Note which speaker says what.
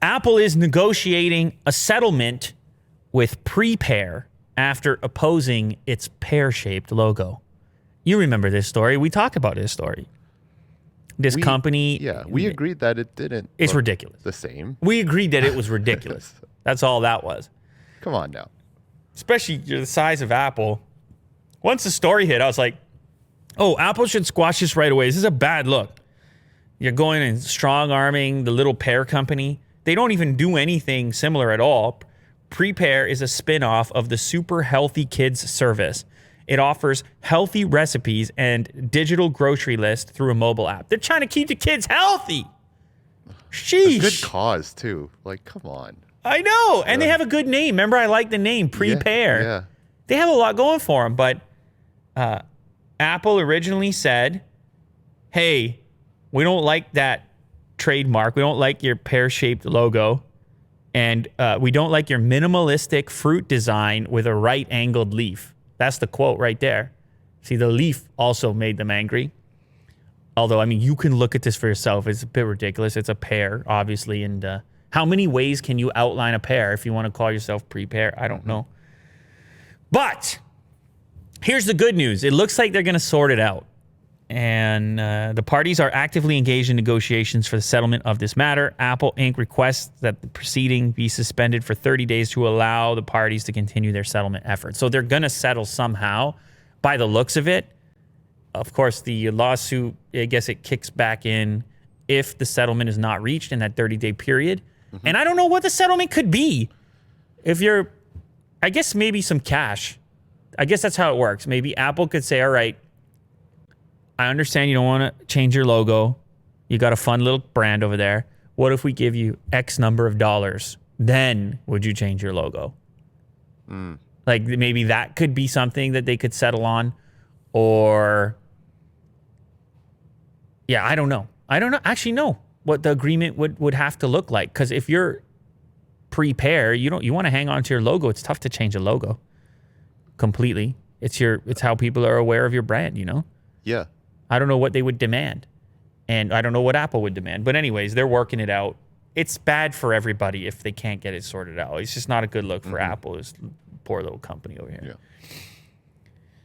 Speaker 1: Apple is negotiating a settlement with Prepare after opposing its pear-shaped logo. You remember this story. We talked about this story. This company...
Speaker 2: Yeah, we agreed that it didn't
Speaker 1: It's
Speaker 2: look
Speaker 1: ridiculous.
Speaker 2: the same.
Speaker 1: We agreed that it was ridiculous. That's all that was.
Speaker 2: Come on now.
Speaker 1: Especially you're the size of Apple. Once the story hit, I was like, oh, Apple should squash this right away. This is a bad look. You're going and strong-arming the little pear company. They don't even do anything similar at all. Prepare is a spin-off of the Super Healthy Kids service. It offers healthy recipes and digital grocery list through a mobile app. They're trying to keep the kids healthy. Sheesh.
Speaker 2: A good cause, too. Like, come on.
Speaker 1: I know. And they have a good name. Remember, I like the name, Prepare.
Speaker 2: Yeah.
Speaker 1: They have a lot going for them. But Apple originally said, hey, we don't like that trademark. We don't like your pear-shaped logo. And we don't like your minimalistic fruit design with a right-angled leaf. That's the quote right there. See, the leaf also made them angry. Although, I mean, you can look at this for yourself. It's a bit ridiculous. It's a pear, obviously. And how many ways can you outline a pear if you want to call yourself Prepare? I don't know. But here's the good news. It looks like they're going to sort it out. And the parties are actively engaged in negotiations for the settlement of this matter. Apple Inc. requests that the proceeding be suspended for 30 days to allow the parties to continue their settlement efforts. So they're going to settle somehow by the looks of it. Of course, the lawsuit, I guess it kicks back in if the settlement is not reached in that 30-day period. And I don't know what the settlement could be. If you're, I guess maybe some cash. I guess that's how it works. Maybe Apple could say, all right, I understand you don't want to change your logo. You got a fun little brand over there. What if we give you X number of dollars? Then would you change your logo? Like maybe that could be something that they could settle on. Or, yeah, I don't know. I don't know. Actually, no. What the agreement would have to look like. Because if you're Prepare, you want to hang on to your logo. It's tough to change a logo completely. It's how people are aware of your brand, you know?
Speaker 2: Yeah.
Speaker 1: I don't know what they would demand. And I don't know what Apple would demand. But anyways, they're working it out. It's bad for everybody if they can't get it sorted out. It's just not a good look for Apple, this poor little company over here.
Speaker 2: Yeah.